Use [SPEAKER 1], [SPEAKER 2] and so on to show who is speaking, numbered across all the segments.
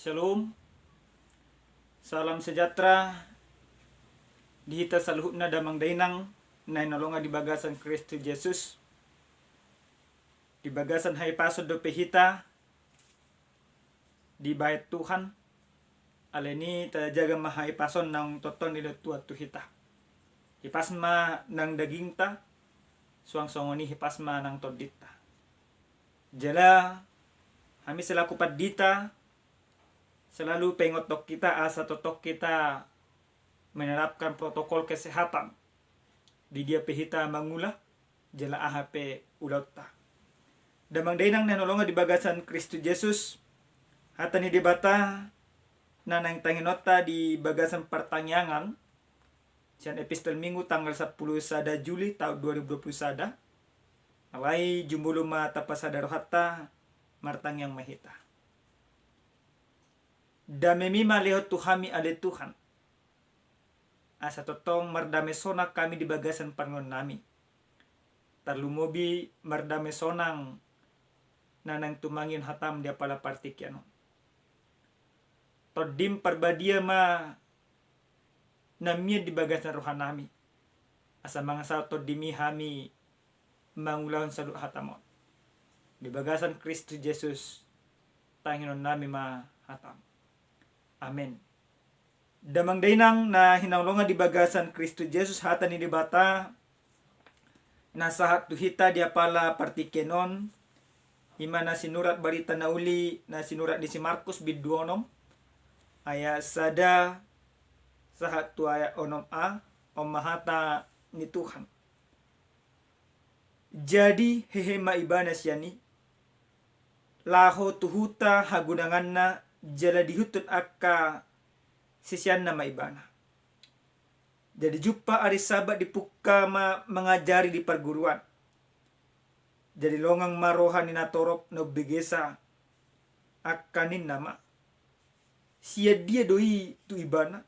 [SPEAKER 1] Shalom, salam sejahtera, dihita saluhutna damang dainang, na inolonga di bagasan Kristus Yesus, di bagasan hai pasod do pehita, di bait Tuhan, aleni ta jaga mahai pason nang toton di tua tuhita. Hipasma nang daging ta, suang songoni hipasma nang todita. Jala, kami selaku padita, selalu pengotok kita asa totok kita menerapkan protokol kesehatan di dia pehita mangula jela AHP ulauta. Damang dainang nanolonga di bagasan Kristus Yesus hatani debata nanang tanginota di bagasan pertanyaan sian epistel minggu tanggal 10 sada Juli tahun 2020 sada alai jumbuluma tapasada rohata martang yang mahita. Damemima lehot tuhami ale Tuhan. Asa totong mardame sona kami di bagasan pangon nami. Tarlumobi mardame sonang nanang tumangin hatam dia pala partikiano. Todim parbadia ma namia di bagasan rohanami. Asa mga sa todimi hami mangulahon sa hatamon. Di bagasan Kristus Yesus tanginon nami ma hatam. Amen. Damang dainang na hinanglonga di bagasan Kristus Yesus hata ni dibata na sahat tuhita dia pala partikenon ima na sinurat barita na uli na sinurat di si Markus bidduonom aya sada sahat tu aya onom a mahata ni Tuhan. Jadi hehe maibana siani laho tuhuta hagunanganna jala dihutut akka sisian na maibana. Jadi jumpa ari sabat di pukka mengajari di perguruan. Jadi longang marohan ni natorop no begesa akanin nama. Sia dia doi tu ibana.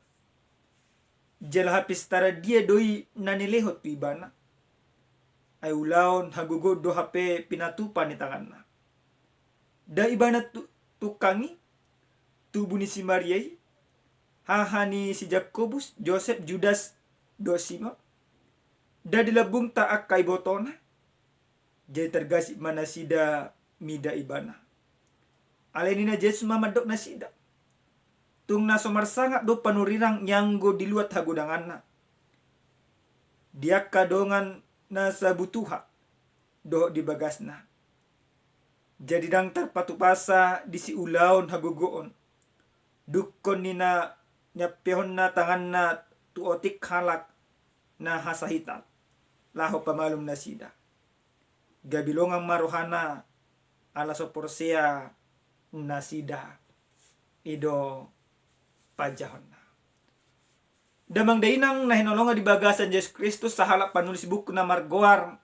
[SPEAKER 1] Jala hapis tara dia doi nanilehot tu ibana. Ay ulaon hagugod do hape pinatupa ni tanganna. Da ibana tukangi tubuh ni si Mariai, hahani si Jakobus, Joseph, Judas, Dosimo, da dilabung taak kay botona, jadi tergasip mana sida mida ibana. Alenina Yesus mamadok na sida. Tung na somarsangak do panurirang nyanggo diluat hagudangan na. Dia kadongan na sa butuha, do di bagas na. Jadi dang terpatupasa di si ulaon hagugoon. Dukon ni na nyapehon na tangan na tuotik halak na hasahitan. Laho pamalum na sida. Gabilongang maruhana ala soporsea na sida. Ido pajahon na. Damang dainang na hinolonga di bagasan Yesus Kristus sa halap panulis buku na margoar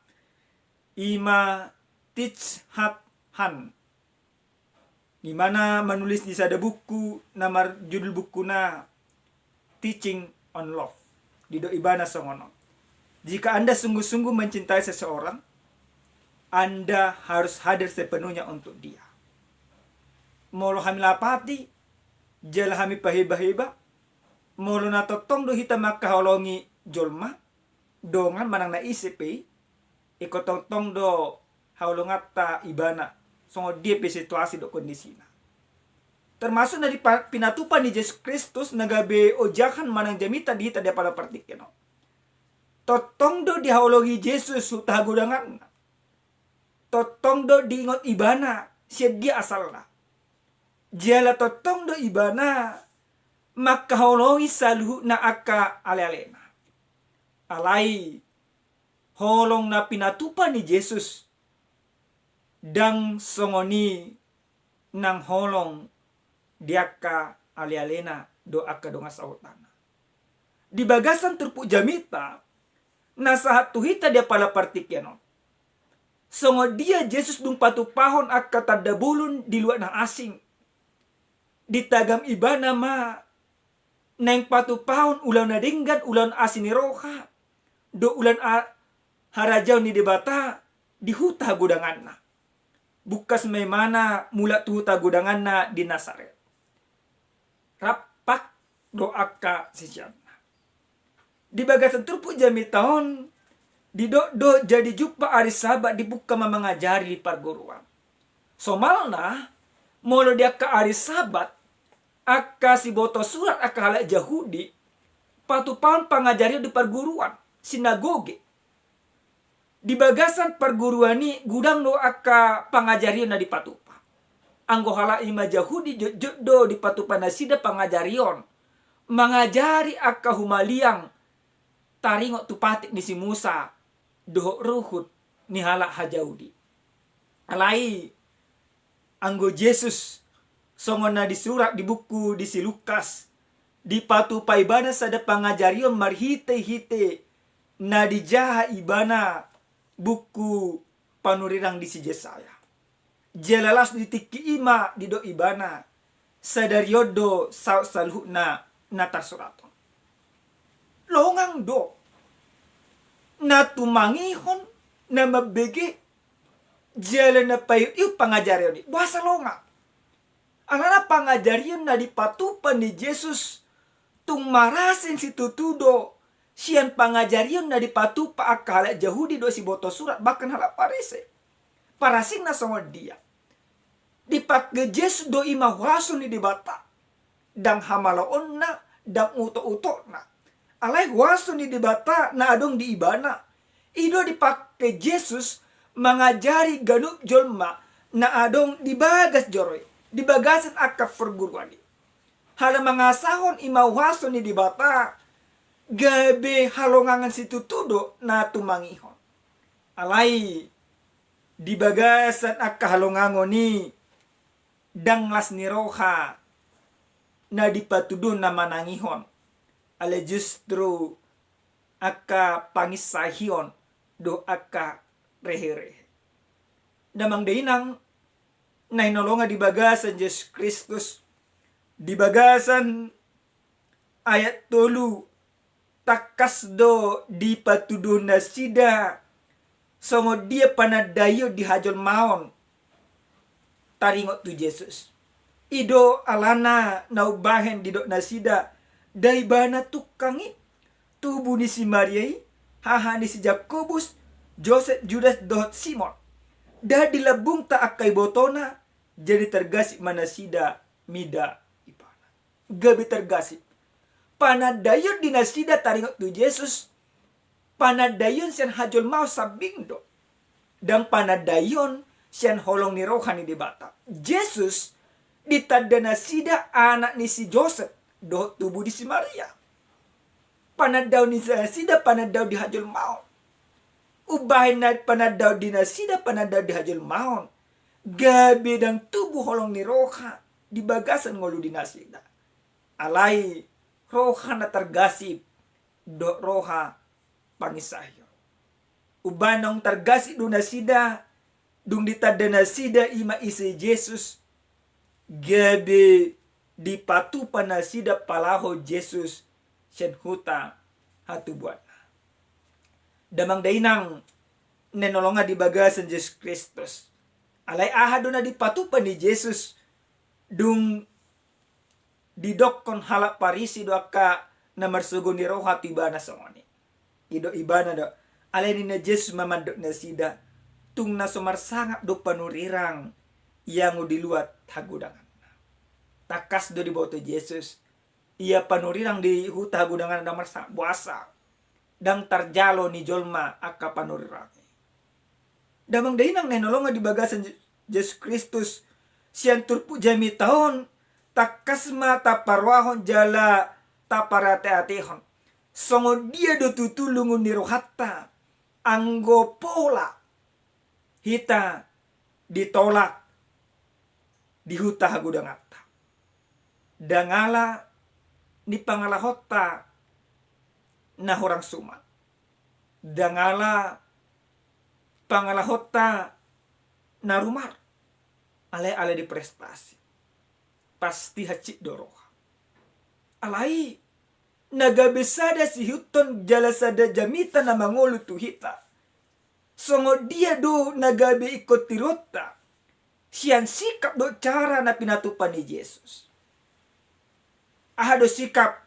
[SPEAKER 1] ima teach hat han. Di mana menulis di sada buku nama judul buku na Teaching on Love. Di do ibana songono. Jika Anda sungguh-sungguh mencintai seseorang, Anda harus hadir sepenuhnya untuk dia. Molo hami lapati, jala hami pahiba-hiba, molo na totong do hita makaholongi jolma, dongan manang na isipi, ikototong do haulongata ibana. So dia pe situasi do kondisi na. Termasuk na di pinatupan ni Yesus Kristus nagabe ojakan manang jamita di hita dia pala partikeno. Totong do dihaologi Yesus utahagudangan na. Totong do diingot ibana siya dia asal na. Jala totong do ibana makaholongi saluhu na aka ale-ale na. Alai holong na pinatupan ni Yesus dang songoni nang holong diaka ali-alena do akka donga sautana. Di bagasan turpu jamita nasahat tuhita dia pala partikiano. Songo dia Yesus dung patupahon akka tadabulun di luar na asing. Ditagam ibana ma nang patupahon ulan na dinggan ulan asin ni roha. Do ulan harajaw ni debata di huta gudangan na. Bukas may mana mula tuhuta gudangan na di Nazaret. rapak doa ka sisian. Di bagasan turpu jami tahun di do jadi jumpa hari sabat dibuka mengajari di perguruan. Somalna molo dia ke hari sabat aka si boto surat aka halak Yahudi patupan pangajari di perguruan sinagoge. Di bagasan perguruan ni gudang do aka pangajarian na di patupa. Anggo halak ima Yahudi do di patupa nasida pangajarion mengajari aka humaliang taringok tupatik ni si Musa dohok ruhut ni halak hajaudi. Alai anggo Yesus songona di surat di buku di si Lukas di patu paibana sada pangajarion marhite-hite na di jaha ibana buku panurirang di si Yesaya. Jelalas di tiki ima di do ibana sadariodo salhuna natar suraton. Longang do na tumangihon na mabege jalan na payo yu pangajarion ni bahasa longa anana pangajarion na dipatupan ni Jesus tung marasin si tutudo sian pangajarion na dipatupa akala Yahudi do si boto surat bahkan hala parise parasing na songo dia dipak ge Jesus do imawaso ni dibata dang hamalaon na dang uto-uto na alai waso ni dibata na adong di ibana. Ido dipakai Yesus mengajari ganuk jolma na adong di bagas joroy. Di bagasan akap perguruan. Hala mangasahon ima waso ni dibata. Gabe halongangan situ tudo na tumangihon. Alai di bagasan akap halongangon ni danglas ni roha na dipatudun na manangihon. Ale justru aka pangisahion do aka rehe-rehe. Damang dainang nainolonga di bagasan Yesus Kristus. Di bagasan ayat 3 takas do di patudun na sida songo dia panadayo di hajol maon taringot tu Yesus. Ido alana naubahen di do nasida dai bana tukangi tubuh ni si Mariai haha ni si Jakobus Joseph Judas dohot Simon dah dilabung ta akai botona jadi tergasip manasida mida ipana gabi tergasip panadayon dinasida taringot tu Yesus panadayon sian hajol mau sabindo dan panadayon sian holong ni rohani di bata Yesus ditadana sida anak ni si Joseph do tubuh di si Maria. Panadaw ni sida panadaw di hajol maon. Ubahin na panadaw di nasida panadaw di hajol maon. Gabi dang tubuh holong ni roha di bagasan ngolu di nasida. Alai roha na tergasip do roha pangisahyo. Ubanong tergasip do nasida dung ditadana sida ima isi Yesus. Gabi di patupan na sida palaho Jesus sian huta hatubuan. Damang dainang nenolonga di bagasan Yesus Kristus. Alay ahado na di patupan ni Jesus dung didokon halak parisi do aka na marsugo ni roh hatibana songoni. Ido ibana do. Alay ni na Jesus mamandok na sida tung na sumarsangap do panurirang yang diluat hagudangan. Takas do di boto Yesus. Ia panurirang di huta gudangan damar buasa. Dang tarjalo ni jolma aka panurirang. Damang dainang nenolonga di bagasan Yesus Kristus. Sian turpu jami tahun. Takas mata parwahon jala taparate-atehon. Songo dia do tutulungun ni rohata. Anggo pola. Hita ditolak. Di huta gudangan. Dangala ni pangalahota na horang suma. Dangala pangalahota na rumar. Ale-ale di prestasi. Pasti hacik doroha. Alai nagabesada si huton jalasada jamita na mangulu tuhita. Songo dia do nagabe ikot tirota. Sian sikap do cara na pinatupan ni Yesus. Ahado sikap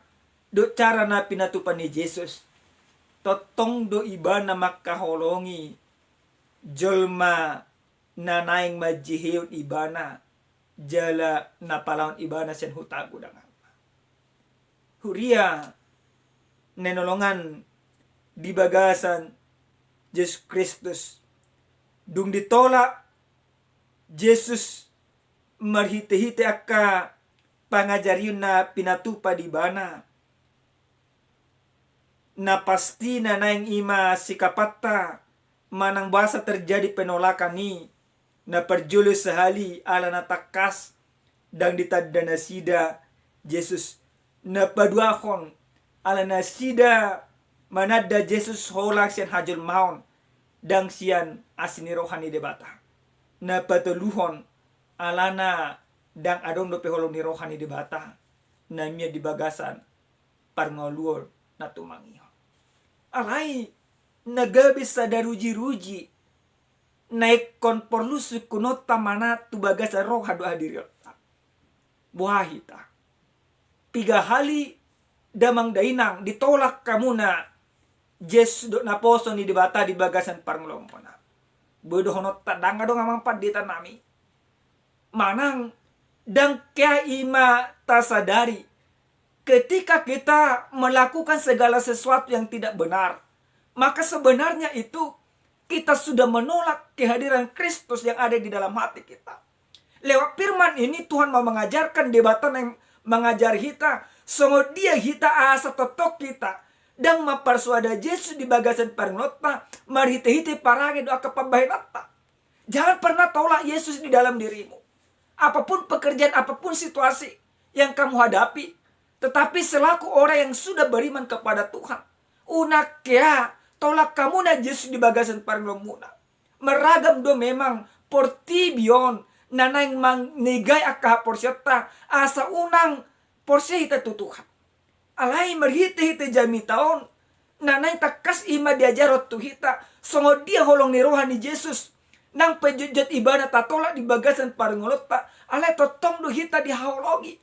[SPEAKER 1] do cara na pinatupan ni Jesus. Totong do iba na makaholongi jolma na naing majihiut ibana jala na palawan ibana sen hutago dangan. Huria nenolongan di bagasan Yesus Kristus. Dung ditolak Jesus marhite-hite akka pangajaryun na pinatupa di bana. Na pasti na naing ima sikapata manang basa terjadi penolakan ni na perjulo sehali ala natakas dan ditadda nasida Jesus na paduakon ala nasida manadda Jesus holak sian hajul maun dang sian asini rohani debata na patuluhon alana dang adong do peholong ni rohani debata na mia di bagasan parngoluor na tumangiho alai nagabis sa daruji-ruji naik kon porlusu kunota mana tu bagasa roh hadu hadiriota buahita tiga hali damang dainang ditolak kamuna Jes do na poso ni dibata di bagasan parnglompona bodoh honot tadang dong amang di tanami manang dang kaya ima tasadari ketika kita melakukan segala sesuatu yang tidak benar, maka sebenarnya itu kita sudah menolak kehadiran Kristus yang ada di dalam hati kita. Lewat firman ini Tuhan mau mengajarkan debatan yang mengajar kita, sungguh dia kita asa totok kita dan mempersuada Yesus di bagasan parnglota marhite-hite parage doa kepambahinata. Jangan pernah tolak Yesus di dalam dirimu. Apapun pekerjaan, apapun situasi yang kamu hadapi, tetapi selaku orang yang sudah beriman kepada Tuhan, unakia tolak kamu na Yesus di bagasan parnglomuna. Meragam do memang portibion nanang mangnegay akka porsyata asa unang porsya hita tutuhan. Alay marhite-hite jami taon nanay takas ima diajarot tu hita songo dia holong ni rohani Yesus nang pejujut ibadah tatola di bagasan parngolota alay totong do hita dihaologi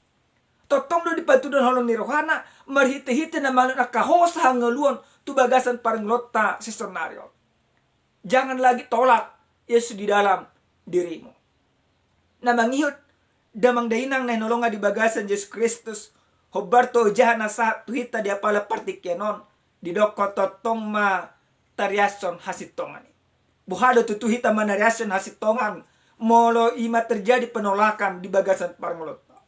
[SPEAKER 1] totong do dipatudon holong ni rohana marhite-hite na malun akahosa hangeluon tu bagasan parngolota si senario. Jangan lagi tolak Yesus di dalam dirimu. Na mangihut damang dainang na nolonga di bagasan Yesus Kristus hobarto jahana sa tuhita di apala partikyanon di doko totong ma tariason hasitongan. Buhado tutuhita manariason hasitongan molo ima terjadi penolakan di bagasan parngolota.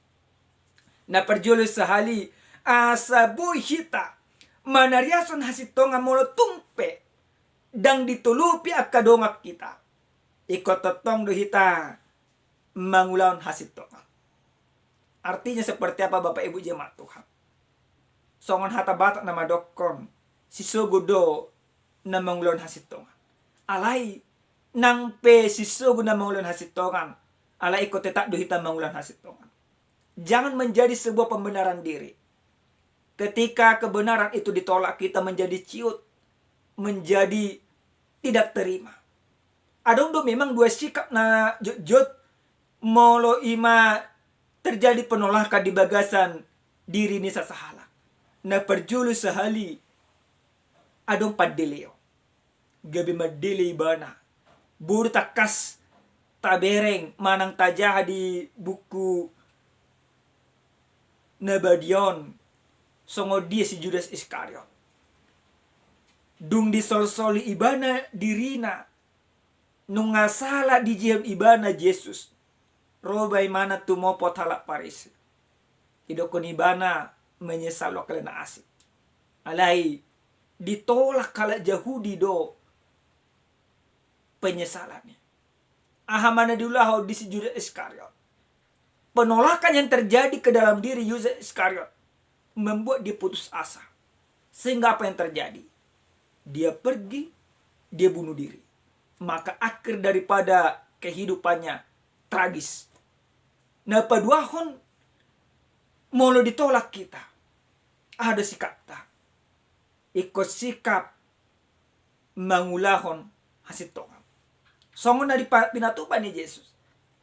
[SPEAKER 1] Na perjulis sahali asabu hita manariason hasitongan molo tumpe dang ditulupi akadongak kita. Ikot totong do hita mangulaon hasitongan. Artinya seperti apa Bapak Ibu jemaat Tuhan? Songon hata batak nama dokon si sogodo na mangulaon hasitongan. Alay nang pe si sogo na mangulaon hasitongan. Alay ikot tetak do hita mangulaon hasitongan. Jangan menjadi sebuah pembenaran diri. Ketika kebenaran itu ditolak, kita menjadi ciut, menjadi tidak terima. Adong do memang dua sikap na jut molo ima terjadi penolakan di bagasan diri ni sasahala. Na perjulu sehali adong padeleo. Gabi madili bana. Buru takas tabereng manang tajah di buku Nabadion. Songo dia si Judas Iskariot. Dung disol-soli ibana dirina. Nung ngasala di jiham ibana Yesus. Robay mana tumopo talak paris. Idokon ibana menyesal wakalena asik. Alay ditolak kala Yahudi do penyesalannya. Ahamana diulah di si Judas Iskariot. Penolakan yang terjadi ke dalam diri Judas Iskariot membuat dia putus asa. Sehingga apa yang terjadi? Dia pergi, dia bunuh diri. Maka akhir daripada kehidupannya tragis. Nah paduahon molo ditolak kita. Ada sikap ta. Ikut sikap mangulahon hasitongan. Songon na pinatupan ni Yesus.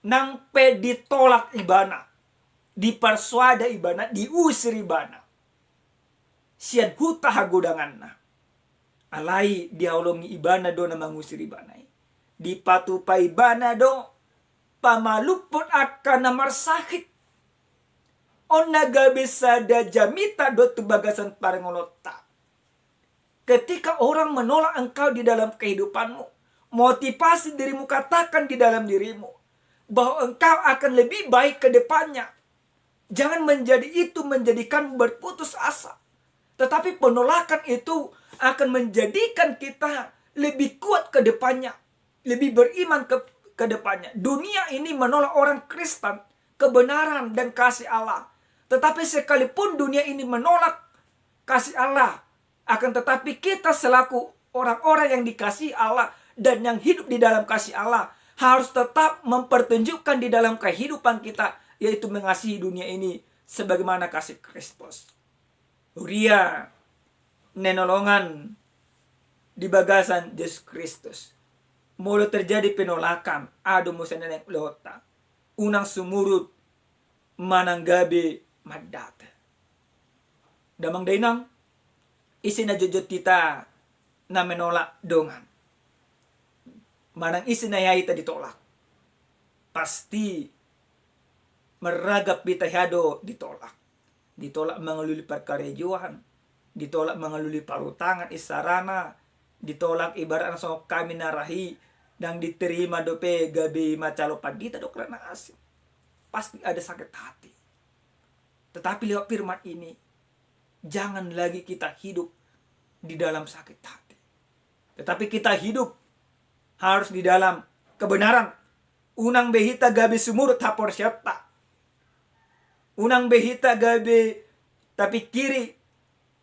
[SPEAKER 1] Nang pe ditolak ibana. dipersuada ibana, diusir ibana. Sian huta hagodanganna. Alai diaulongi ibana do na mangusir ibana. Dipatupa ibana do pamalupot akan namar sakit. On naga bisa da jamita do tu bagasan parengolota. Ketika orang menolak engkau di dalam kehidupanmu, motivasi dirimu katakan di dalam dirimu bahwa engkau akan lebih baik ke depannya. Jangan menjadi itu menjadikan berputus asa. Tetapi penolakan itu akan menjadikan kita lebih kuat ke depannya. Lebih beriman ke depannya. Dunia ini menolak orang Kristen, kebenaran dan kasih Allah. Tetapi sekalipun dunia ini menolak kasih Allah, akan tetapi kita selaku orang-orang yang dikasihi Allah dan yang hidup di dalam kasih Allah harus tetap mempertunjukkan di dalam kehidupan kita, yaitu mengasihi dunia ini sebagaimana kasih Kristus. Uria nenolongan di bagasan Yesus Kristus. Mulu terjadi penolakan, adu musaneneng lota. Unang sumurut mananggabe madata. Damang dainang isi na jujut kita na menolak dongan. Manang isi na yaita ditolak. Pasti meragap bitayado ditolak. Ditolak mengaluli perkarejuan. Ditolak mengaluli parutangan isarana. Ditolak ibarat so kami narahi. Dan diterima dope gabi macalo padita do karena asing. Pasti ada sakit hati. Tetapi lewat firman ini, jangan lagi kita hidup di dalam sakit hati. Tetapi kita hidup harus di dalam kebenaran. Unang behita gabi sumurut hapor syata. Unang behita gabi tapi kiri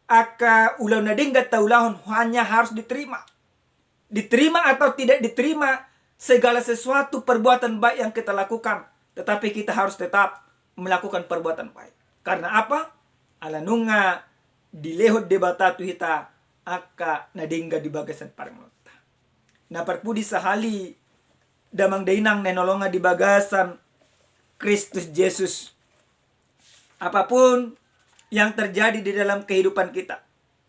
[SPEAKER 1] aka ulau nadinggat taulahon hanya harus diterima. Diterima atau tidak diterima segala sesuatu perbuatan baik yang kita lakukan. Tetapi kita harus tetap melakukan perbuatan baik. Karena apa? Alanunga dilehot debatatu hita aka nadingga di bagasan parangota. Na perpudi sahali damang dainang nenolonga di bagasan Kristus Yesus. Apapun yang terjadi di dalam kehidupan kita,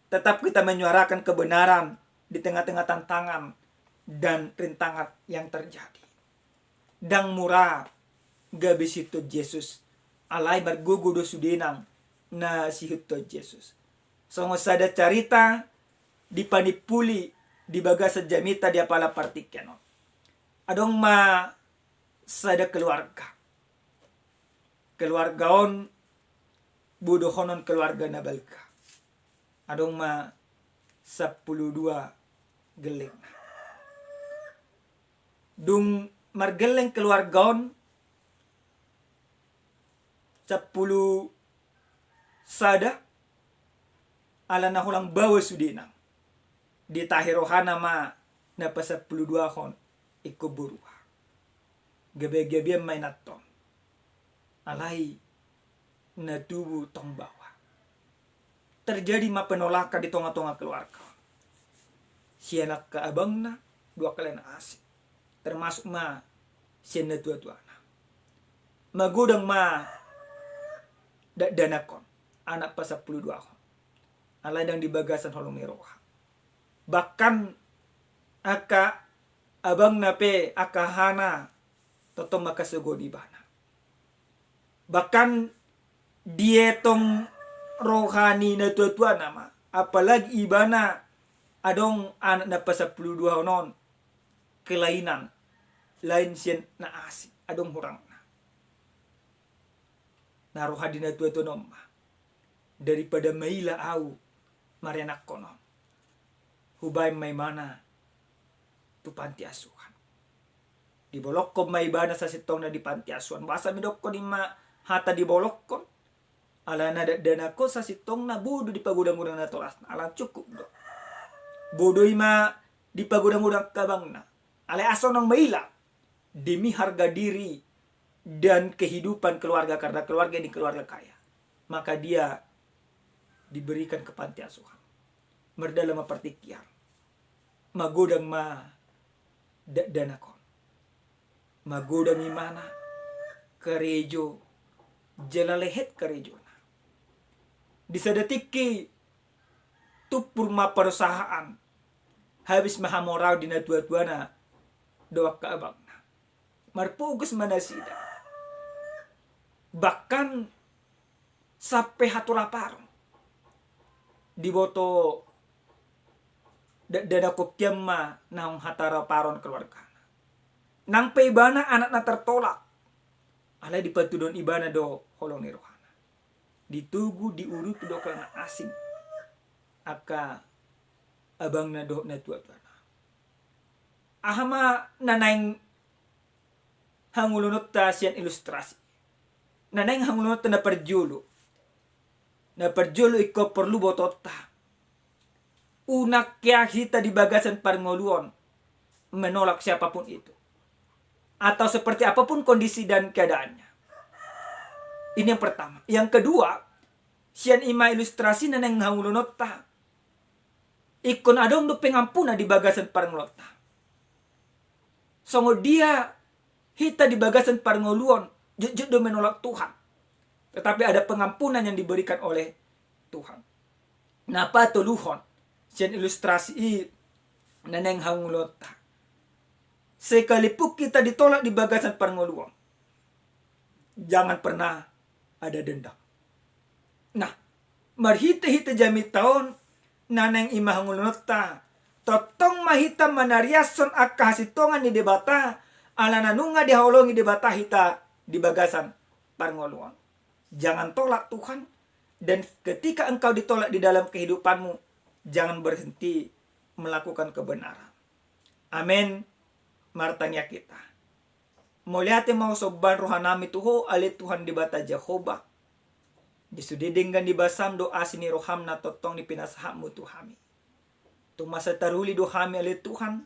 [SPEAKER 1] tetap kita menyuarakan kebenaran di tengah-tengah tantangan dan rintangan yang terjadi. Dang murah gabis itu Yesus. Alai bergugudo sudinang na sihito Yesus. Songo sada carita di panipuli di bagasa jamita di apala partikeno. Adong ma sada keluarga. Keluargaon budohonon keluarga nabalka. Adong ma 12 geleng. Dung margeleng keluargaon 10 sada ala na hulang bawa sudinang. Di tahirohana ma na pa 12 hon ikuburua. Gabi-gabi may naton. Alay na tubo tong bawa. Terjadi ma penolakan di tengah-tengah keluarga. Siya nakaabang na 2 kali na asik. Termasuk ma siya na tua-tua na. Magudang ma danakon anak pa 12 hon. Alay dang di bagasan holong meroha. Bahkan aka abang nape akahana totong makasugod ibana. Bahkan dietong rohani na tua-tua nama. Apalagi ibana adong anak na pa 12 honon kelainan. Lain siya na asik. Adong hurang na. Narohadi na tua-tua nomah. Daripada maila au marianak konon. Hubay may mana tu panti asuhan. Dibolok ko may bana sa sitong na di panti asuhan. Basa midok ko di ma hata dibolok ko. Ala na dana ko sa sitong na budo di pagudang-udang na toras na. Ala cukup do. Budo ima di pagudang-udang kabang na. Ala aso ng maila. Demi harga diri dan kehidupan keluarga. Karena keluarga ini keluarga kaya. Maka dia diberikan ke panti asuhan. Merdalam pertikian. Magudang ma danakon. Magudang imana. Kerejo. jela lehet karejona. Di sadetiki tupur ma perusahaan habis mahamorau dina dua-duana doa kaabangna. Marpugus manasida. Bahkan sampai hatulaparong. Diboto dada kopiam ma naung hatara paron keluarga. Nang peibana anak na tertolak. Alay dipatudon ibana do holong ni rohana. Ditugu diurut do kana asing. Aka abang na do na tua-tuana. Ahama nanaing hangulunot ta siyan ilustrasi. Nanaing hangulunot ta na perjulo. Na perjulo iko perlu botot ta. Una kaya kita di bagasan parngoluan menolak siapapun itu. Atau seperti apapun kondisi dan keadaannya. Ini yang pertama. Yang kedua, sian ima ilustrasi naneng hangulunot ta. Ikon adong do pengampuna di bagasan parngolota. Songo dia hita di bagasan parngoluan jujur do menolak Tuhan. Tetapi ada pengampunan yang diberikan oleh Tuhan. Napa tuluhon? Sian ilustrasi naneng hangulota. Sekalipun kita ditolak di bagasan parngoluan, jangan pernah ada dendam. Nah, marhita-hita jami tahun naneng ima hangulota. Totong mahita manariason akka hasitongan ni debata ala nanunga dihaulongi debata hita di bagasan parngoluan. Jangan tolak Tuhan, dan ketika engkau ditolak di dalam kehidupanmu, jangan berhenti melakukan kebenaran. Amin. Martanya kita. Moliate mau soban rohanami tuho ale Tuhan di bata Jehovah. Disudidinggan di basam doa sini roham na totong ni pinasahamu Tuhami. Tumasa taruli dohami ale Tuhan.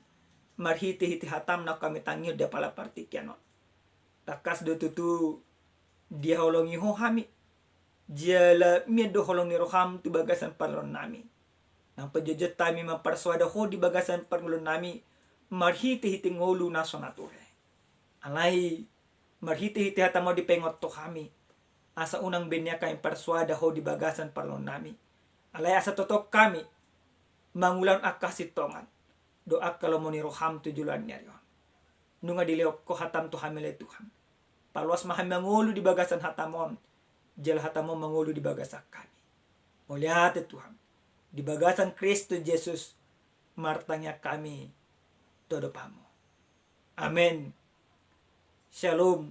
[SPEAKER 1] Marhiti-hiti hatam na kami tangil dia pala partikyanon. Takas do tutu dia holongi hohami. Jala miedo holongi roham tu bagasan parlon nami. Nang pejojot tami mempersuada ho di bagasan parlon nami. Marhiti-hiti ngolu na sonature. Alay, marhiti-hiti hata mo di pengot to kami. Asa unang benya kay persuada ho di bagasan parlon nami. Alay asa totok kami. Mangulan akasitongan. Doa kalau mo ni roham tujulan niya yon. Nunga dileok ko hatam to hamile Tuhan. Paluas maham mangulu di bagasan hatamon. Jel hatamon mangulu di bagasan kami. Muliate Tuhan. Di bagasan Kristo Jesus. Martanya kami. Todo pamo. Amen. Shalom.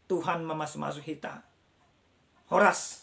[SPEAKER 1] Tuhan mamas-masuk kita. Horas.